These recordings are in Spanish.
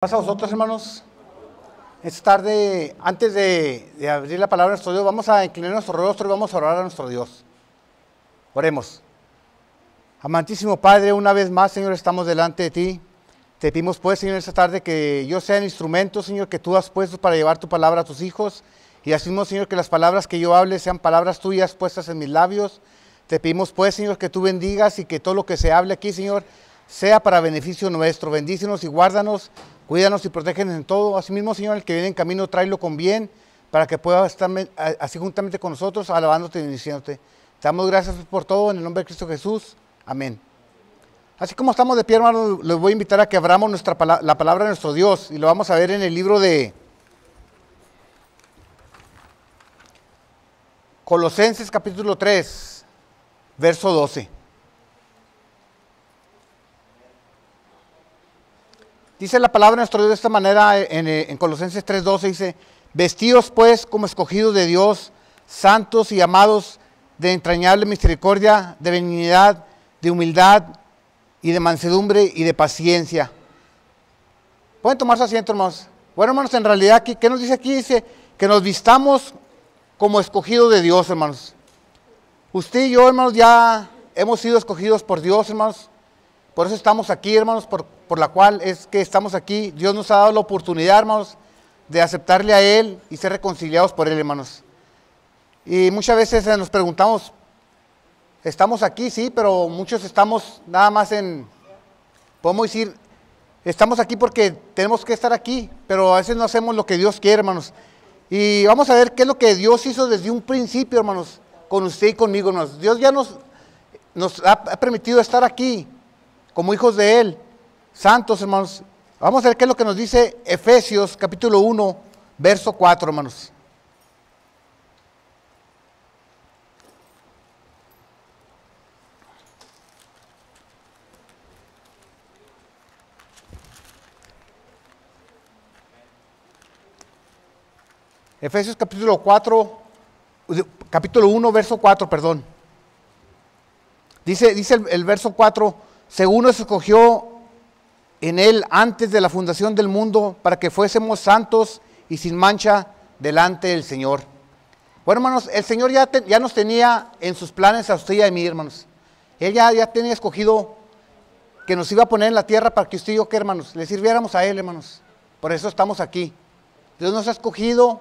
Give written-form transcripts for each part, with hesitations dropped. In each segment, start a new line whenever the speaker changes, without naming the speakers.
Pasa a vosotros, hermanos. Esta tarde, antes de abrir la palabra de nuestro Dios, vamos a inclinar nuestro rostro y vamos a orar a nuestro Dios. Oremos. Amantísimo Padre, una vez más, Señor, estamos delante de ti. Te pedimos, pues, Señor, esta tarde que yo sea el instrumento, Señor, que tú has puesto para llevar tu palabra a tus hijos. Y así mismo, Señor, que las palabras que yo hable sean palabras tuyas puestas en mis labios. Te pedimos, pues, Señor, que tú bendigas y que todo lo que se hable aquí, Señor, sea para beneficio nuestro. Bendícenos y guárdanos. Cuídanos y protégenos en todo. Asimismo, Señor, el que viene en camino, tráelo con bien, para que pueda estar así juntamente con nosotros, alabándote y bendiciéndote. Te damos gracias por todo, en el nombre de Cristo Jesús. Amén. Así como estamos de pie, hermanos, les voy a invitar a que abramos la palabra de nuestro Dios, y lo vamos a ver en el libro de Colosenses, capítulo 3, verso 12. Dice la palabra de nuestro Dios de esta manera en Colosenses 3:12, dice: vestidos pues como escogidos de Dios, santos y amados, de entrañable misericordia, de benignidad, de humildad y de mansedumbre y de paciencia. ¿Pueden tomarse asiento, hermanos? Bueno, hermanos, en realidad, aquí, ¿qué nos dice aquí? Dice que nos vistamos como escogidos de Dios, hermanos. Usted y yo, hermanos, ya hemos sido escogidos por Dios, hermanos. Por eso estamos aquí, hermanos, por la cual es que estamos aquí. Dios nos ha dado la oportunidad, hermanos, de aceptarle a Él y ser reconciliados por Él, hermanos. Y muchas veces nos preguntamos, estamos aquí, sí, pero muchos estamos nada más podemos decir, estamos aquí porque tenemos que estar aquí, pero a veces no hacemos lo que Dios quiere, hermanos. Y vamos a ver qué es lo que Dios hizo desde un principio, hermanos, con usted y conmigo, hermanos. Dios ya nos ha permitido estar aquí como hijos de Él, santos, hermanos. Vamos a ver qué es lo que nos dice Efesios capítulo 1, verso 4, hermanos. Efesios capítulo 1, verso 4, perdón. Dice el verso 4: según nos escogió en Él antes de la fundación del mundo, para que fuésemos santos y sin mancha delante del Señor. Bueno, hermanos, el Señor ya nos tenía en sus planes a usted y a mí, hermanos. Él ya tenía escogido que nos iba a poner en la tierra para que usted y yo, ¿qué, hermanos? Le sirviéramos a Él, hermanos. Por eso estamos aquí. Dios nos ha escogido,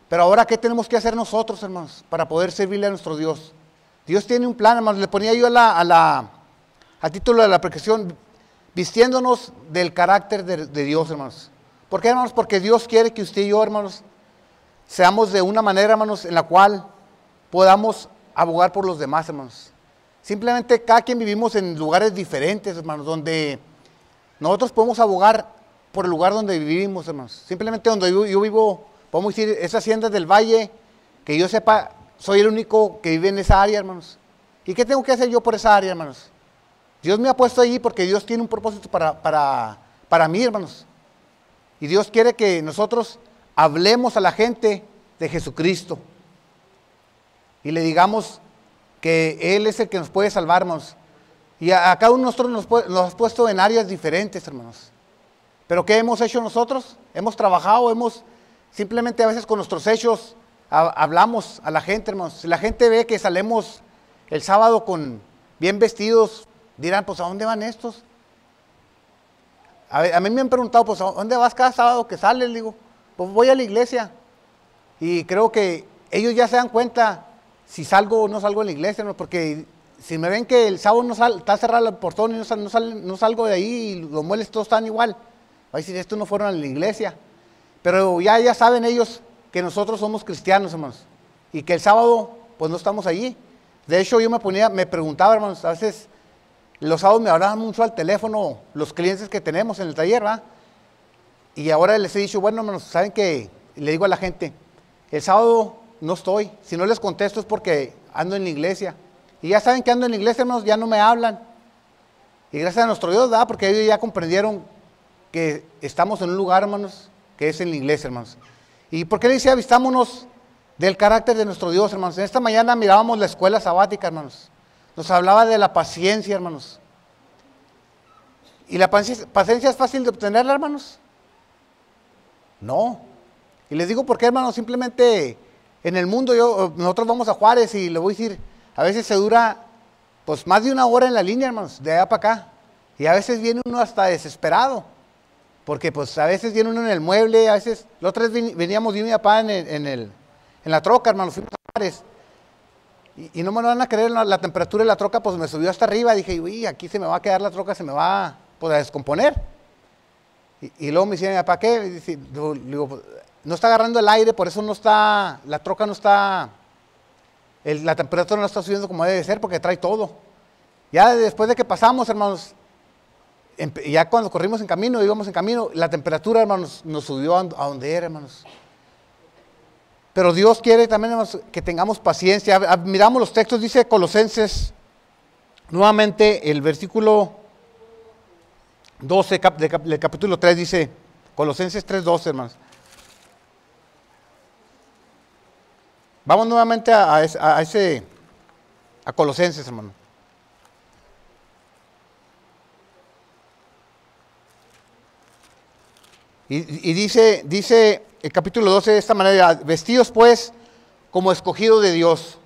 pero ahora, ¿qué tenemos que hacer nosotros, hermanos, para poder servirle a nuestro Dios? Dios tiene un plan, hermanos. Le ponía yo a título de la predicación, vistiéndonos del carácter de Dios, hermanos. ¿Por qué, hermanos? Porque Dios quiere que usted y yo, hermanos, seamos de una manera, hermanos, en la cual podamos abogar por los demás, hermanos. Simplemente cada quien vivimos en lugares diferentes, hermanos, donde nosotros podemos abogar por el lugar donde vivimos, hermanos. Simplemente donde yo vivo, podemos decir, esa hacienda del valle, que yo sepa, soy el único que vive en esa área, hermanos. ¿Y qué tengo que hacer yo por esa área, hermanos? Dios me ha puesto allí porque Dios tiene un propósito para mí, hermanos. Y Dios quiere que nosotros hablemos a la gente de Jesucristo. Y le digamos que Él es el que nos puede salvar, hermanos. Y a cada uno de nosotros nos ha puesto en áreas diferentes, hermanos. Pero ¿qué hemos hecho nosotros? Hemos trabajado, simplemente a veces con nuestros hechos hablamos a la gente, hermanos. Si la gente ve que salimos el sábado bien vestidos, dirán, pues, ¿a dónde van estos? A mí me han preguntado, pues, ¿a dónde vas cada sábado que sales? Le digo, pues voy a la iglesia. Y creo que ellos ya se dan cuenta si salgo o no salgo de la iglesia, ¿no? Porque si me ven que el sábado está cerrado el portón y no salgo de ahí y los muebles todos están igual, va a decir, estos no fueron a la iglesia. Pero ya saben ellos que nosotros somos cristianos, hermanos, y que el sábado, pues, no estamos allí. De hecho, yo me preguntaba, hermanos, a veces los sábados me hablaban mucho al teléfono los clientes que tenemos en el taller, ¿verdad? Y ahora les he dicho, bueno, hermanos, ¿saben qué? Le digo a la gente, el sábado no estoy. Si no les contesto es porque ando en la iglesia. Y ya saben que ando en la iglesia, hermanos, ya no me hablan. Y gracias a nuestro Dios, ¿verdad? Porque ellos ya comprendieron que estamos en un lugar, hermanos, que es en la iglesia, hermanos. ¿Y por qué le decía, vistámonos del carácter de nuestro Dios, hermanos? En esta mañana mirábamos la escuela sabática, hermanos. Nos hablaba de la paciencia, hermanos. ¿Y la paciencia es fácil de obtenerla, hermanos? No. Y les digo por qué, hermanos, simplemente en el mundo nosotros vamos a Juárez y le voy a decir, a veces se dura pues más de 1 hora en la línea, hermanos, de allá para acá. Y a veces viene uno hasta desesperado, porque pues a veces viene uno en el mueble, a veces, la otra vez veníamos yo y mi papá en la troca, hermanos, fuimos a Juárez. Y no me van a creer, la temperatura de la troca pues me subió hasta arriba, dije, uy, aquí se me va a quedar la troca, se me va pues, a descomponer. Y luego me dice mi papá, ¿qué? Y dice, digo, pues, no está agarrando el aire, por eso no está, la troca no está, la temperatura no está subiendo como debe ser, porque trae todo. Ya después de que pasamos, hermanos, ya cuando corrimos en camino, íbamos en camino, la temperatura, hermanos, nos subió a donde era, hermanos. Pero Dios quiere también, hermanos, que tengamos paciencia. Miramos los textos, dice Colosenses, nuevamente el versículo 12 del capítulo 3, dice Colosenses 3:12, hermanos. Vamos nuevamente a Colosenses, hermano. Y dice el capítulo 12 de esta manera: vestidos pues como escogidos de Dios,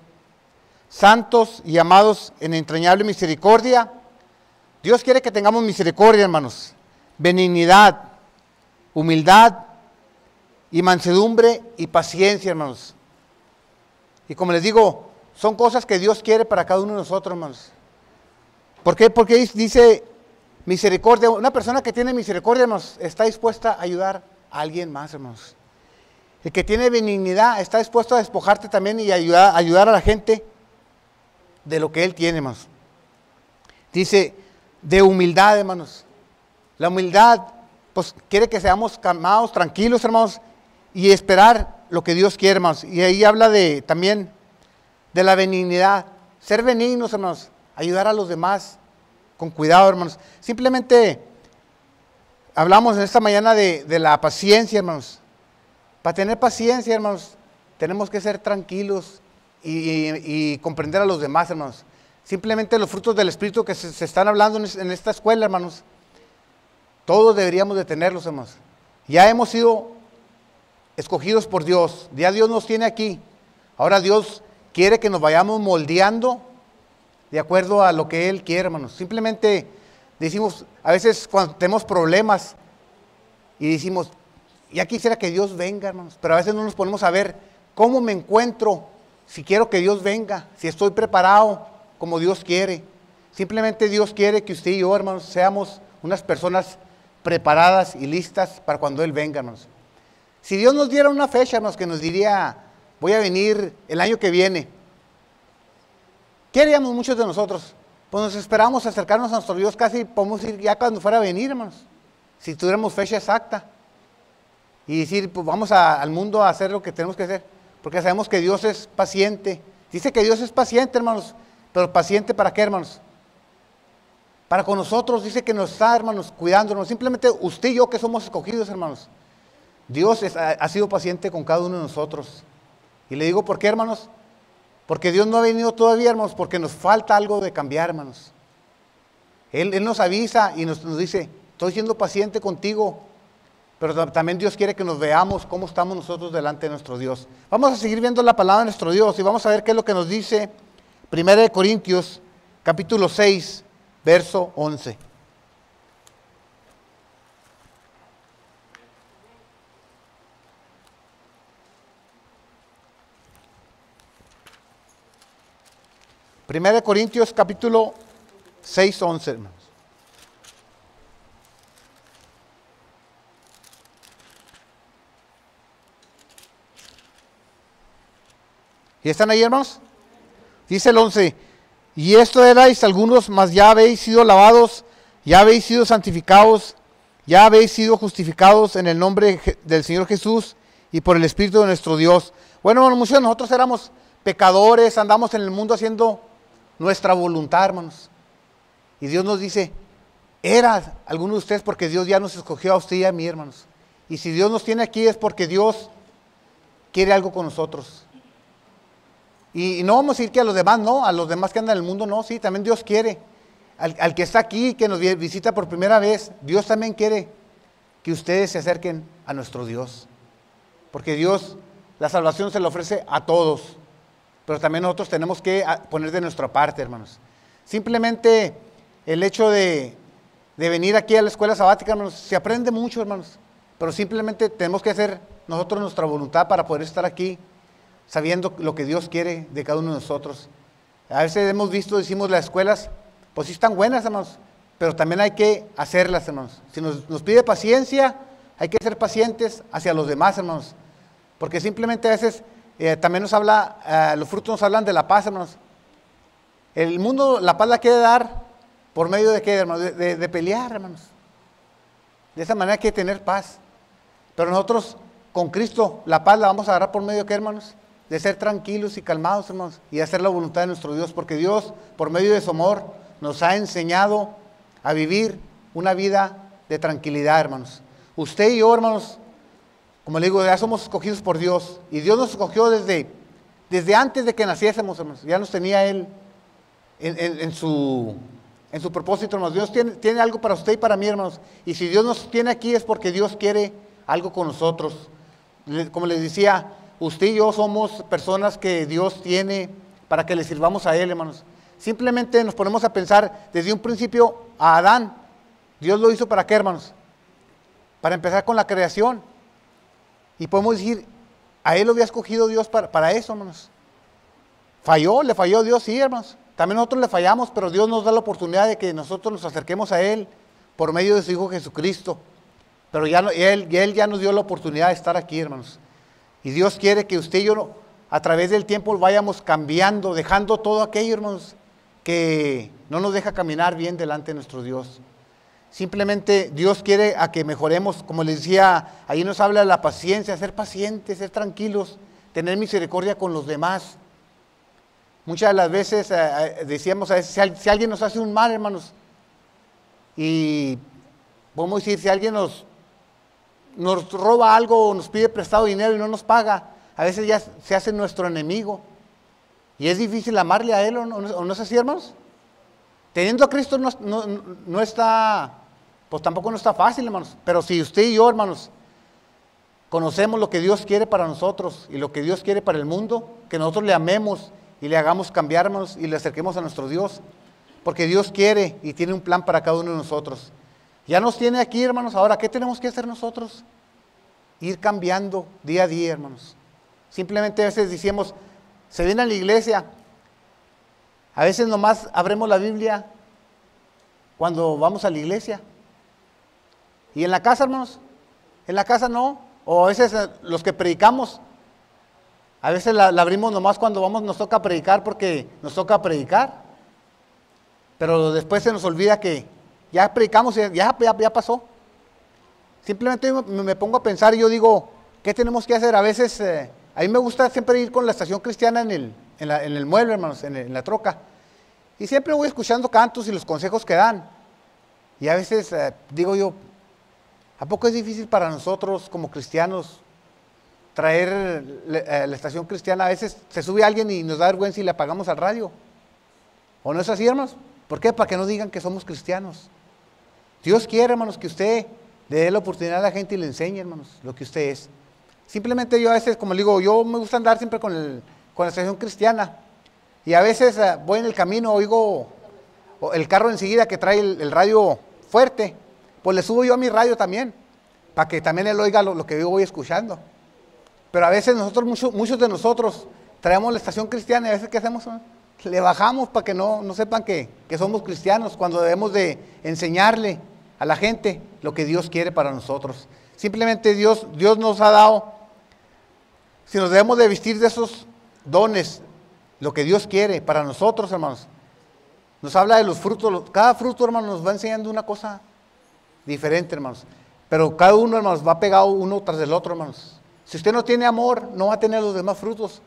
santos y amados en entrañable misericordia. Dios quiere que tengamos misericordia, hermanos, benignidad, humildad y mansedumbre y paciencia, hermanos. Y como les digo, son cosas que Dios quiere para cada uno de nosotros, hermanos. ¿Por qué? Porque dice misericordia. Una persona que tiene misericordia, hermanos, está dispuesta a ayudar a alguien más, hermanos. El que tiene benignidad está dispuesto a despojarte también y ayudar a la gente de lo que él tiene, hermanos. Dice, de humildad, hermanos. La humildad, pues, quiere que seamos calmados, tranquilos, hermanos, y esperar lo que Dios quiere, hermanos. Y ahí habla también de la benignidad. Ser benignos, hermanos. Ayudar a los demás con cuidado, hermanos. Simplemente hablamos en esta mañana de la paciencia, hermanos. Para tener paciencia, hermanos, tenemos que ser tranquilos y comprender a los demás, hermanos. Simplemente los frutos del Espíritu que se están hablando en esta escuela, hermanos, todos deberíamos de tenerlos, hermanos. Ya hemos sido escogidos por Dios, ya Dios nos tiene aquí. Ahora Dios quiere que nos vayamos moldeando de acuerdo a lo que Él quiere, hermanos. Simplemente decimos, a veces cuando tenemos problemas y decimos, ya quisiera que Dios venga, hermanos, pero a veces no nos ponemos a ver cómo me encuentro, si quiero que Dios venga, si estoy preparado como Dios quiere. Simplemente Dios quiere que usted y yo, hermanos, seamos unas personas preparadas y listas para cuando Él venga, hermanos. Si Dios nos diera una fecha, hermanos, que nos diría, voy a venir el año que viene, ¿qué haríamos muchos de nosotros? Pues nos esperamos acercarnos a nuestro Dios, casi podemos ir ya cuando fuera a venir, hermanos, si tuviéramos fecha exacta. Y decir, pues vamos al mundo a hacer lo que tenemos que hacer, porque sabemos que Dios es paciente. Dice que Dios es paciente, hermanos, pero paciente ¿para qué, hermanos? Para con nosotros, dice que nos está, hermanos, cuidándonos. Simplemente usted y yo que somos escogidos, hermanos. Dios ha sido paciente con cada uno de nosotros. Y le digo, ¿por qué, hermanos? Porque Dios no ha venido todavía, hermanos, porque nos falta algo de cambiar, hermanos. Él nos avisa y nos dice, estoy siendo paciente contigo, pero también Dios quiere que nos veamos cómo estamos nosotros delante de nuestro Dios. Vamos a seguir viendo la palabra de nuestro Dios y vamos a ver qué es lo que nos dice 1 Corintios, capítulo 6, verso 11. Primera de Corintios capítulo 6, 11, hermanos. ¿Y están ahí, hermanos? Dice el 11, y esto erais algunos, mas ya habéis sido lavados, ya habéis sido santificados, ya habéis sido justificados en el nombre del Señor Jesús y por el Espíritu de nuestro Dios. Bueno, hermanos, muchos de nosotros éramos pecadores, andamos en el mundo haciendo nuestra voluntad, hermanos. Y Dios nos dice, era alguno de ustedes porque Dios ya nos escogió a usted y a mí, hermanos. Y si Dios nos tiene aquí es porque Dios quiere algo con nosotros. Y no vamos a decir que a los demás no, a los demás que andan en el mundo no, sí, también Dios quiere. Al que está aquí, que nos visita por primera vez, Dios también quiere que ustedes se acerquen a nuestro Dios. Porque Dios, la salvación se la ofrece a todos, pero también nosotros tenemos que poner de nuestra parte, hermanos. Simplemente el hecho de venir aquí a la escuela sabática, hermanos, se aprende mucho, hermanos, pero simplemente tenemos que hacer nosotros nuestra voluntad para poder estar aquí, sabiendo lo que Dios quiere de cada uno de nosotros. A veces hemos visto, decimos, las escuelas, pues sí están buenas, hermanos, pero también hay que hacerlas, hermanos. Si nos pide paciencia, hay que ser pacientes hacia los demás, hermanos, porque simplemente a veces también nos habla, los frutos nos hablan de la paz, hermanos. El mundo la paz la quiere dar por medio de qué, hermanos, de pelear, hermanos. De esa manera hay que tener paz. Pero nosotros con Cristo la paz la vamos a agarrar por medio de qué, hermanos, de ser tranquilos y calmados, hermanos, y hacer la voluntad de nuestro Dios, porque Dios, por medio de su amor, nos ha enseñado a vivir una vida de tranquilidad, hermanos. Usted y yo, hermanos, como le digo, ya somos escogidos por Dios, y Dios nos escogió desde antes de que naciésemos, hermanos. Ya nos tenía Él en su propósito, hermanos. Dios tiene algo para usted y para mí, hermanos, y si Dios nos tiene aquí es porque Dios quiere algo con nosotros. Como les decía, usted y yo somos personas que Dios tiene para que le sirvamos a Él, hermanos. Simplemente nos ponemos a pensar desde un principio a Adán. Dios lo hizo ¿para qué, hermanos? Para empezar con la creación. Y podemos decir, a Él lo había escogido Dios para eso, hermanos. Le falló Dios, sí, hermanos. También nosotros le fallamos, pero Dios nos da la oportunidad de que nosotros nos acerquemos a Él por medio de su Hijo Jesucristo. Pero Él ya nos dio la oportunidad de estar aquí, hermanos. Y Dios quiere que usted y yo, a través del tiempo, vayamos cambiando, dejando todo aquello, hermanos, que no nos deja caminar bien delante de nuestro Dios. Simplemente Dios quiere a que mejoremos, como les decía, ahí nos habla de la paciencia, ser pacientes, ser tranquilos, tener misericordia con los demás. Muchas de las veces decíamos, a veces, si alguien nos hace un mal, hermanos, y podemos decir, si alguien nos roba algo o nos pide prestado dinero y no nos paga, a veces ya se hace nuestro enemigo. Y es difícil amarle a Él, ¿o no es así, hermanos? Teniendo a Cristo no está, pues tampoco no está fácil, hermanos. Pero si usted y yo, hermanos, conocemos lo que Dios quiere para nosotros y lo que Dios quiere para el mundo, que nosotros le amemos y le hagamos cambiar, hermanos, y le acerquemos a nuestro Dios, porque Dios quiere y tiene un plan para cada uno de nosotros. Ya nos tiene aquí, hermanos. Ahora, ¿qué tenemos que hacer nosotros? Ir cambiando día a día, hermanos. Simplemente a veces decimos, se viene a la iglesia. A veces nomás abrimos la Biblia cuando vamos a la iglesia. Y en la casa, hermanos, en la casa no. O a veces los que predicamos, a veces la abrimos nomás cuando nos toca predicar porque nos toca predicar. Pero después se nos olvida que ya predicamos, ya pasó. Simplemente me pongo a pensar y yo digo, ¿qué tenemos que hacer? A veces, a mí me gusta siempre ir con la estación cristiana en el mueble, hermanos, en la troca. Y siempre voy escuchando cantos y los consejos que dan. Y a veces digo yo, ¿a poco es difícil para nosotros como cristianos traer la estación cristiana? A veces se sube alguien y nos da vergüenza y le apagamos al radio. ¿O no es así, hermanos? ¿Por qué? Para que no digan que somos cristianos. Dios quiere, hermanos, que usted le dé la oportunidad a la gente y le enseñe, hermanos, lo que usted es. Simplemente yo a veces, como le digo, yo me gusta andar siempre con la estación cristiana. Y a veces voy en el camino, oigo el carro enseguida que trae el radio fuerte, pues le subo yo a mi radio también, para que también él oiga lo que yo voy escuchando. Pero a veces muchos de nosotros traemos la estación cristiana y a veces ¿qué hacemos? Le bajamos para que no sepan que somos cristianos, cuando debemos de enseñarle a la gente lo que Dios quiere para nosotros. Simplemente Dios nos ha dado, si nos debemos de vestir de esos dones, lo que Dios quiere para nosotros, hermanos. Nos habla de los frutos, cada fruto, hermanos, nos va enseñando una cosa diferente, hermanos. Pero cada uno, hermanos, va pegado uno tras del otro, hermanos. Si usted no tiene amor, no va a tener los demás frutos.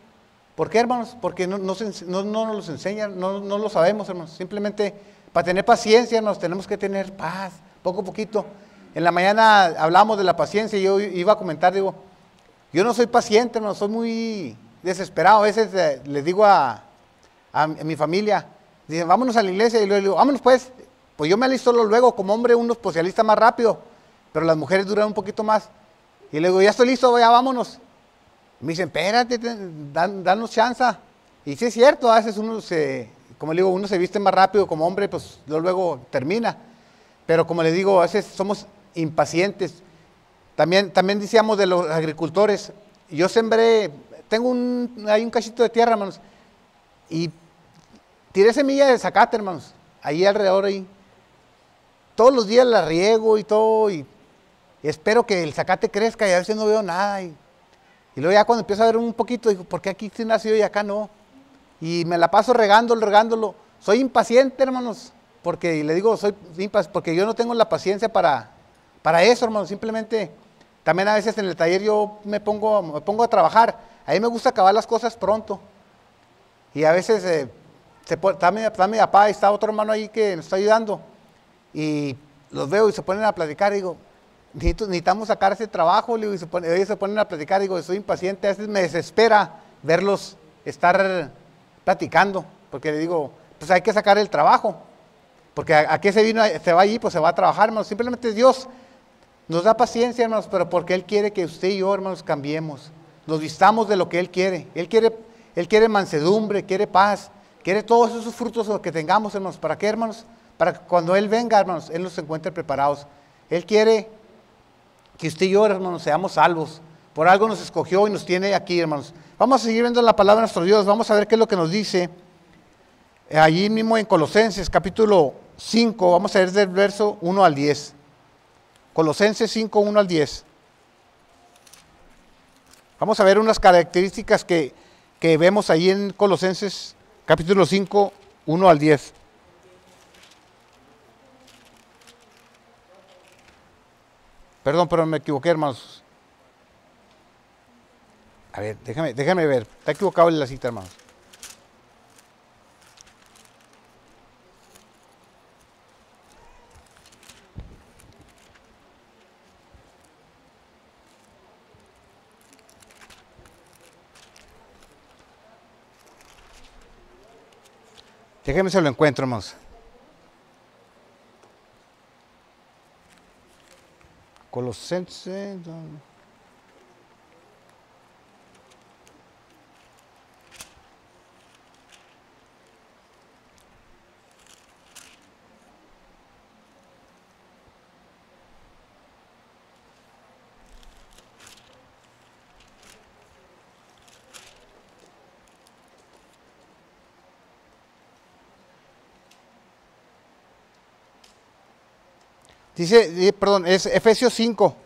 ¿Por qué, hermanos? Porque no nos los enseñan, no lo sabemos, hermanos. Simplemente para tener paciencia, hermanos, tenemos que tener paz, poco a poquito. En la mañana hablamos de la paciencia y yo iba a comentar, digo, yo no soy paciente, hermanos, soy muy desesperado. A veces les digo a mi familia, dicen, vámonos a la iglesia, y luego digo, vámonos pues yo me alisto luego como hombre, uno especialista más rápido. pero las mujeres duran un poquito más. Y le digo, ya estoy listo, ya vámonos. Me dicen, espérate, danos chance. Y sí es cierto, a veces uno como le digo, uno se viste más rápido como hombre, pues luego termina. Pero como le digo, a veces somos impacientes. También decíamos de los agricultores, yo sembré, hay un cachito de tierra, hermanos, y tiré semilla de zacate, hermanos, ahí alrededor, ahí. Todos los días la riego y todo, y espero que el zacate crezca, y a veces no veo nada. Y luego ya cuando empiezo a ver un poquito, digo, ¿por qué aquí sí nació y acá no? Y me la paso regándolo. Soy impaciente, hermanos, porque le digo, porque yo no tengo la paciencia para eso, hermanos. Simplemente, también a veces en el taller yo me pongo a trabajar. A mí me gusta acabar las cosas pronto. Y a veces está mi papá y está otro hermano ahí que nos está ayudando. Y los veo y se ponen a platicar y digo, necesitamos sacar ese trabajo, y ellos se ponen a platicar y digo, soy impaciente. A veces me desespera verlos estar platicando, porque le digo, pues hay que sacar el trabajo, porque a qué se va allí, pues se va a trabajar, hermanos. Simplemente Dios nos da paciencia, hermanos, pero porque Él quiere que usted y yo, hermanos, cambiemos, nos vistamos de lo que Él quiere. Él quiere mansedumbre, quiere paz, quiere todos esos frutos que tengamos, hermanos. ¿Para qué, hermanos? Para que cuando Él venga, hermanos, Él nos encuentre preparados. Él quiere que usted y yo, hermanos, seamos salvos. Por algo nos escogió y nos tiene aquí, hermanos. Vamos a seguir viendo la palabra de nuestro Dios. Vamos a ver qué es lo que nos dice allí mismo en Colosenses, capítulo 5. Vamos a ver del verso 1 al 10. Colosenses 5, 1 al 10. Vamos a ver unas características que vemos allí en Colosenses, capítulo 5, 1 al 10. Perdón, pero me equivoqué, hermanos. A ver, déjame ver. Está equivocado en la cita, hermanos. Déjeme se lo encuentro, hermanos. Colosenses. Dice, perdón, es Efesios 5.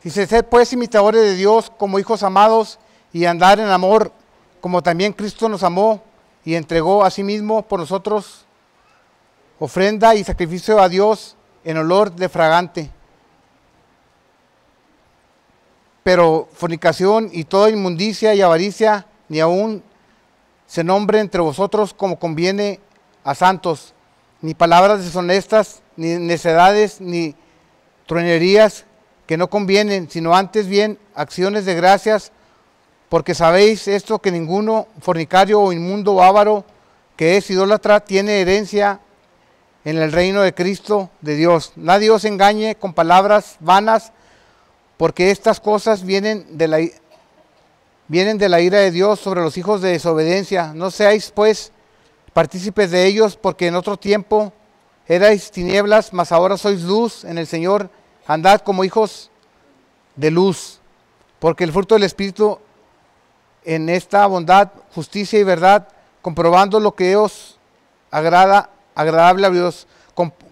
Dice, sed pues imitadores de Dios como hijos amados y andar en amor, como también Cristo nos amó y entregó a sí mismo por nosotros, ofrenda y sacrificio a Dios en olor de fragante. Pero fornicación y toda inmundicia y avaricia, ni aun se nombre entre vosotros como conviene a santos, ni palabras deshonestas, ni necedades, ni truenerías que no convienen, sino antes bien acciones de gracias, porque sabéis esto, que ninguno fornicario o inmundo o avaro, que es idólatra, tiene herencia en el reino de Cristo de Dios. Nadie os engañe con palabras vanas, porque estas cosas vienen de la ira de Dios sobre los hijos de desobediencia. No seáis pues partícipes de ellos, porque en otro tiempo erais tinieblas, mas ahora sois luz en el Señor. Andad como hijos de luz, porque el fruto del Espíritu en esta bondad, justicia y verdad, comprobando lo que os agradable a Dios,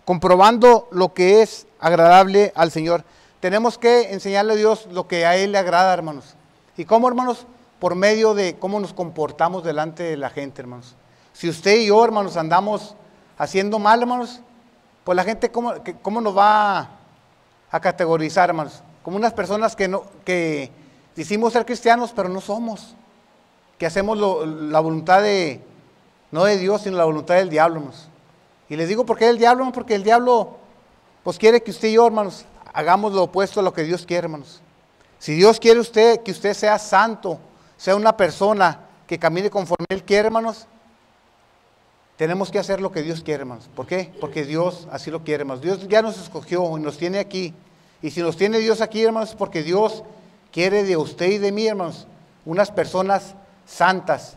comprobando lo que es agradable al Señor. Tenemos que enseñarle a Dios lo que a Él le agrada, hermanos. ¿Y cómo, hermanos? Por medio de cómo nos comportamos delante de la gente, hermanos. Si usted y yo, hermanos, andamos haciendo mal, hermanos, pues la gente, ¿cómo nos va a categorizar, hermanos? Como unas personas que decimos ser cristianos, pero no somos. Que hacemos la voluntad no de Dios, sino la voluntad del diablo, hermanos. Y les digo, ¿por qué el diablo? Porque el diablo, pues quiere que usted y yo, hermanos, hagamos lo opuesto a lo que Dios quiere, hermanos. Si Dios quiere que usted sea santo, sea una persona que camine conforme Él quiere, hermanos, tenemos que hacer lo que Dios quiere, hermanos. ¿Por qué? Porque Dios así lo quiere, hermanos. Dios ya nos escogió y nos tiene aquí. Y si nos tiene Dios aquí, hermanos, es porque Dios quiere de usted y de mí, hermanos, unas personas santas.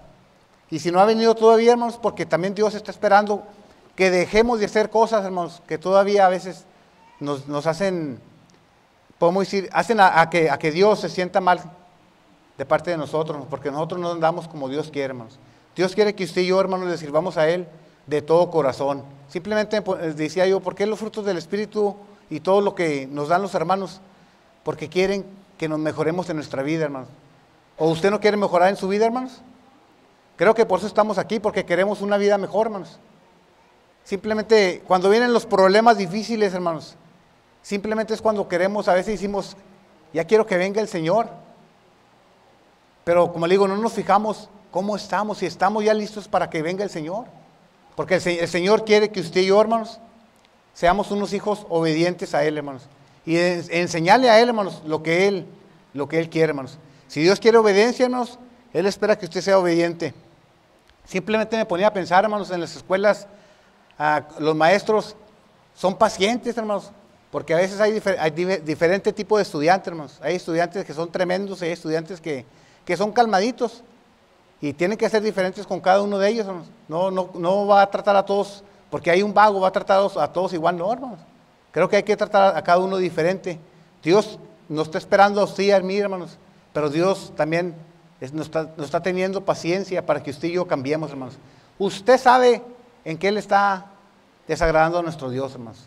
Y si no ha venido todavía, hermanos, porque también Dios está esperando que dejemos de hacer cosas, hermanos, que todavía a veces nos hacen, podemos decir, hacen a que Dios se sienta mal de parte de nosotros, porque nosotros no andamos como Dios quiere, hermanos. Dios quiere que usted y yo, hermanos, le sirvamos a Él de todo corazón. Simplemente decía yo, ¿por qué los frutos del Espíritu y todo lo que nos dan los hermanos? Porque quieren que nos mejoremos en nuestra vida, hermanos. ¿O usted no quiere mejorar en su vida, hermanos? Creo que por eso estamos aquí, porque queremos una vida mejor, hermanos. Simplemente cuando vienen los problemas difíciles, hermanos, simplemente es cuando queremos, a veces decimos, ya quiero que venga el Señor. Pero como le digo, no nos fijamos cómo estamos, si estamos ya listos para que venga el Señor. Porque el Señor quiere que usted y yo, hermanos, seamos unos hijos obedientes a Él, hermanos. Y enseñarle a Él, hermanos, lo que Él quiere, hermanos. Si Dios quiere obediencia, hermanos, Él espera que usted sea obediente. Simplemente me ponía a pensar, hermanos, en las escuelas, los maestros son pacientes, hermanos, porque a veces hay diferente tipo de estudiantes, hermanos. Hay estudiantes que son tremendos y hay estudiantes que son calmaditos. Y tienen que ser diferentes con cada uno de ellos, hermanos. No va a tratar a todos, porque hay un vago, va a tratar a todos igual, no, hermanos. Creo que hay que tratar a cada uno diferente. Dios nos está esperando a usted y a mí, hermanos, pero Dios también nos está teniendo paciencia para que usted y yo cambiemos, hermanos. Usted sabe en qué le está desagradando a nuestro Dios, hermanos.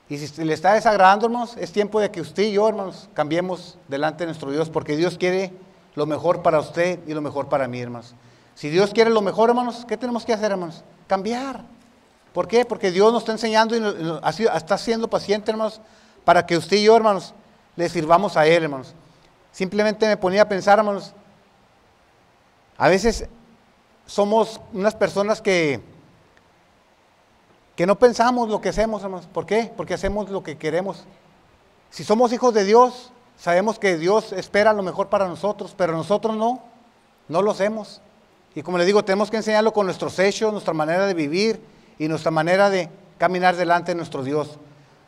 Y si le está desagradando, hermanos, es tiempo de que usted y yo, hermanos, cambiemos delante de nuestro Dios, porque Dios quiere lo mejor para usted y lo mejor para mí, hermanos. Si Dios quiere lo mejor, hermanos, ¿qué tenemos que hacer, hermanos? Cambiar. ¿Por qué? Porque Dios nos está enseñando y está siendo paciente, hermanos, para que usted y yo, hermanos, le sirvamos a Él, hermanos. Simplemente me ponía a pensar, hermanos, a veces somos unas personas que no pensamos lo que hacemos, hermanos. ¿Por qué? Porque hacemos lo que queremos. Si somos hijos de Dios, sabemos que Dios espera lo mejor para nosotros, pero nosotros no lo hacemos. Y como le digo, tenemos que enseñarlo con nuestros hechos, nuestra manera de vivir y nuestra manera de caminar delante de nuestro Dios.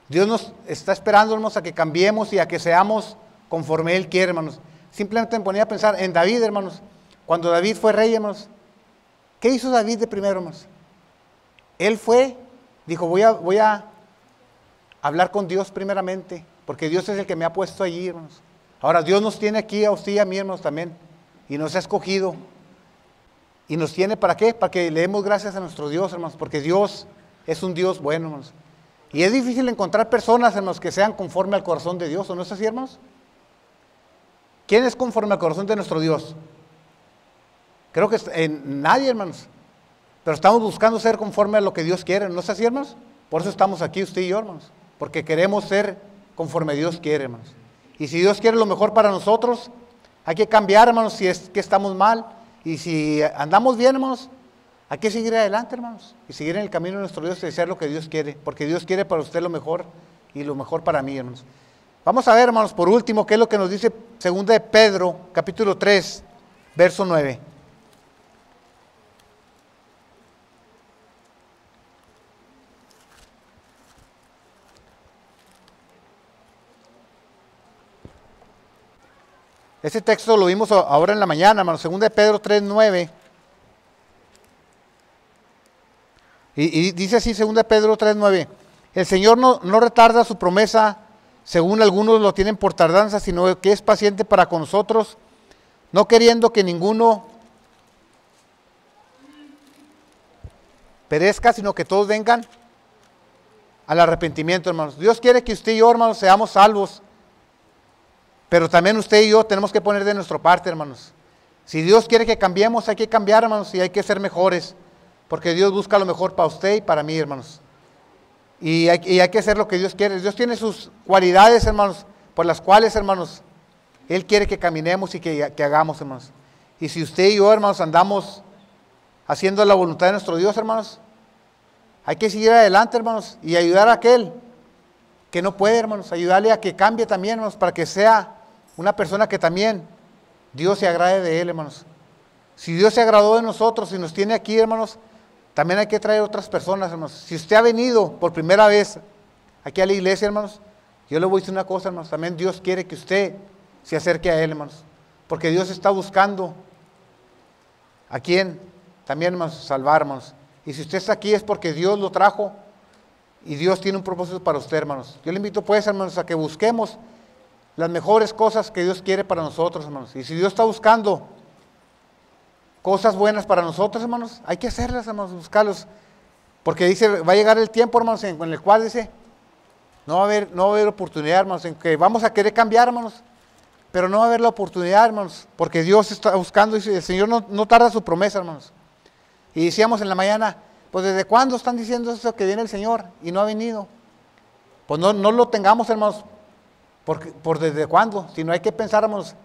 Dios nos está esperando, hermanos, a que cambiemos y a que seamos conforme Él quiere, hermanos. Simplemente me ponía a pensar en David, hermanos. Cuando David fue rey, hermanos, ¿qué hizo David de primero, hermanos? Él dijo, voy a hablar con Dios primeramente, porque Dios es el que me ha puesto allí, hermanos. Ahora, Dios nos tiene aquí a usted y a mí, hermanos, también, y nos ha escogido. ¿Y nos tiene para qué? Para que le demos gracias a nuestro Dios, hermanos, porque Dios es un Dios bueno, hermanos. Y es difícil encontrar personas, hermanos, que sean conforme al corazón de Dios, ¿o no es así, hermanos? ¿Quién es conforme al corazón de nuestro Dios? Creo que nadie, hermanos. Pero estamos buscando ser conforme a lo que Dios quiere, ¿no es así, hermanos? Por eso estamos aquí usted y yo, hermanos, porque queremos ser conforme Dios quiere, hermanos. Y si Dios quiere lo mejor para nosotros, hay que cambiar, hermanos, si es que estamos mal. Y si andamos bien, hermanos, hay que seguir adelante, hermanos, y seguir en el camino de nuestro Dios y hacer lo que Dios quiere, porque Dios quiere para usted lo mejor y lo mejor para mí, hermanos. Vamos a ver, hermanos, por último, qué es lo que nos dice 2 de Pedro, capítulo 3, verso 9. Ese texto lo vimos ahora en la mañana, hermanos, 2 de Pedro 3, 9. Y dice así, 2 de Pedro 3, 9. El Señor no retarda su promesa, según algunos lo tienen por tardanza, sino que es paciente para con nosotros, no queriendo que ninguno perezca, sino que todos vengan al arrepentimiento, hermanos. Dios quiere que usted y yo, hermanos, seamos salvos. Pero también usted y yo tenemos que poner de nuestra parte, hermanos. Si Dios quiere que cambiemos, hay que cambiar, hermanos, y hay que ser mejores. Porque Dios busca lo mejor para usted y para mí, hermanos. Y hay que hacer lo que Dios quiere. Dios tiene sus cualidades, hermanos, por las cuales, hermanos, Él quiere que caminemos y que hagamos, hermanos. Y si usted y yo, hermanos, andamos haciendo la voluntad de nuestro Dios, hermanos, hay que seguir adelante, hermanos, y ayudar a aquel que no puede, hermanos, ayudarle a que cambie también, hermanos, para que sea una persona que también Dios se agrade de él, hermanos. Si Dios se agradó de nosotros y nos tiene aquí, hermanos, también hay que traer otras personas, hermanos. Si usted ha venido por primera vez aquí a la iglesia, hermanos, yo le voy a decir una cosa, hermanos, también Dios quiere que usted se acerque a Él, hermanos, porque Dios está buscando a quien también, hermanos, salvar, hermanos. Y si usted está aquí es porque Dios lo trajo y Dios tiene un propósito para usted, hermanos. Yo le invito pues, hermanos, a que busquemos las mejores cosas que Dios quiere para nosotros, hermanos. Y si Dios está buscando cosas buenas para nosotros, hermanos, hay que hacerlas, hermanos, buscarlos. Porque dice, va a llegar el tiempo, hermanos, en el cual dice, no va a haber oportunidad, hermanos, en que vamos a querer cambiar, hermanos, pero no va a haber la oportunidad, hermanos, porque Dios está buscando y el Señor no tarda su promesa, hermanos. Y decíamos en la mañana, pues ¿desde cuándo están diciendo eso que viene el Señor y no ha venido? Pues no lo tengamos, hermanos, por desde cuándo, sino hay que pensar, hermanos,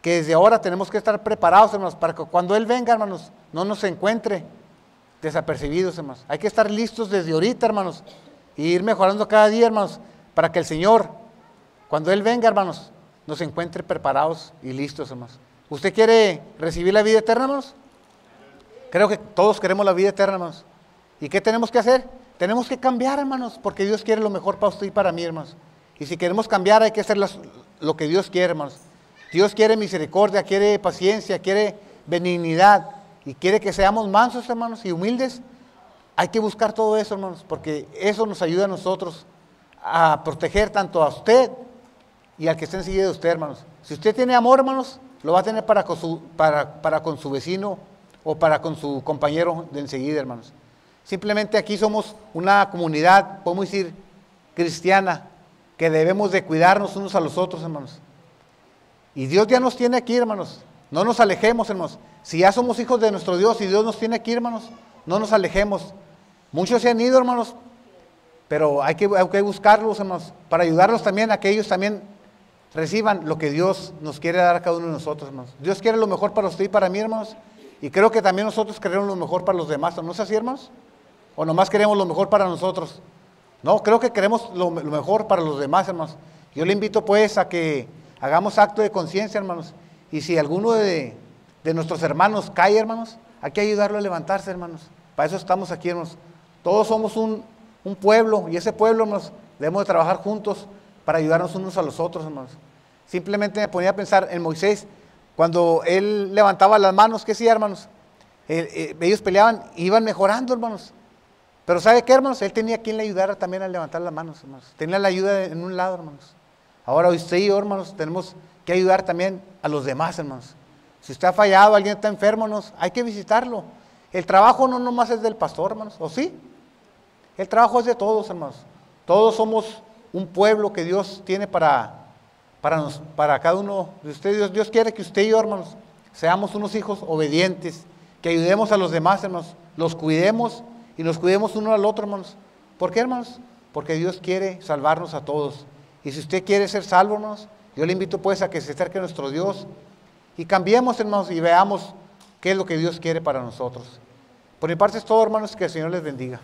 que desde ahora tenemos que estar preparados, hermanos, para que cuando Él venga, hermanos, no nos encuentre desapercibidos, hermanos. Hay que estar listos desde ahorita, hermanos, y ir mejorando cada día, hermanos, para que el Señor, cuando Él venga, hermanos, nos encuentre preparados y listos, hermanos. ¿Usted quiere recibir la vida eterna, hermanos? Creo que todos queremos la vida eterna, hermanos. ¿Y qué tenemos que hacer? Tenemos que cambiar, hermanos, porque Dios quiere lo mejor para usted y para mí, hermanos. Y si queremos cambiar, hay que hacer lo que Dios quiere, hermanos. Dios quiere misericordia, quiere paciencia, quiere benignidad y quiere que seamos mansos, hermanos, y humildes. Hay que buscar todo eso, hermanos, porque eso nos ayuda a nosotros a proteger tanto a usted y al que esté enseguida de usted, hermanos. Si usted tiene amor, hermanos, lo va a tener para con su vecino o para con su compañero de enseguida, hermanos. Simplemente aquí somos una comunidad, podemos decir, cristiana, que debemos de cuidarnos unos a los otros, hermanos. Y Dios ya nos tiene aquí, hermanos. No nos alejemos, hermanos. Si ya somos hijos de nuestro Dios y Dios nos tiene aquí, hermanos, no nos alejemos. Muchos se han ido, hermanos, pero hay que buscarlos, hermanos, para ayudarlos también a que ellos también reciban lo que Dios nos quiere dar a cada uno de nosotros, hermanos. Dios quiere lo mejor para usted y para mí, hermanos, y creo que también nosotros queremos lo mejor para los demás, ¿no es así, hermanos? ¿O nomás queremos lo mejor para nosotros? No, creo que queremos lo mejor para los demás, hermanos. Yo le invito pues a que hagamos acto de conciencia, hermanos, y si alguno de nuestros hermanos cae, hermanos, hay que ayudarlo a levantarse, hermanos. Para eso estamos aquí, hermanos. Todos somos un pueblo, y ese pueblo, hermanos, debemos de trabajar juntos para ayudarnos unos a los otros, hermanos. Simplemente me ponía a pensar en Moisés, cuando él levantaba las manos, ¿qué hacía, hermanos? Ellos peleaban, iban mejorando, hermanos. Pero ¿sabe qué, hermanos? Él tenía quien le ayudara también a levantar las manos, hermanos. Tenía la ayuda en un lado, hermanos. Ahora usted y yo, hermanos, tenemos que ayudar también a los demás, hermanos. Si usted ha fallado, alguien está enfermo, hermanos, hay que visitarlo. El trabajo no nomás es del pastor, hermanos, ¿o sí? El trabajo es de todos, hermanos. Todos somos un pueblo que Dios tiene para cada uno de ustedes. Dios quiere que usted y yo, hermanos, seamos unos hijos obedientes, que ayudemos a los demás, hermanos, los cuidemos y nos cuidemos uno al otro, hermanos. ¿Por qué, hermanos? Porque Dios quiere salvarnos a todos. Y si usted quiere ser salvo, hermanos, yo le invito pues a que se acerque a nuestro Dios y cambiemos, hermanos, y veamos qué es lo que Dios quiere para nosotros. Por mi parte es todo, hermanos, que el Señor les bendiga.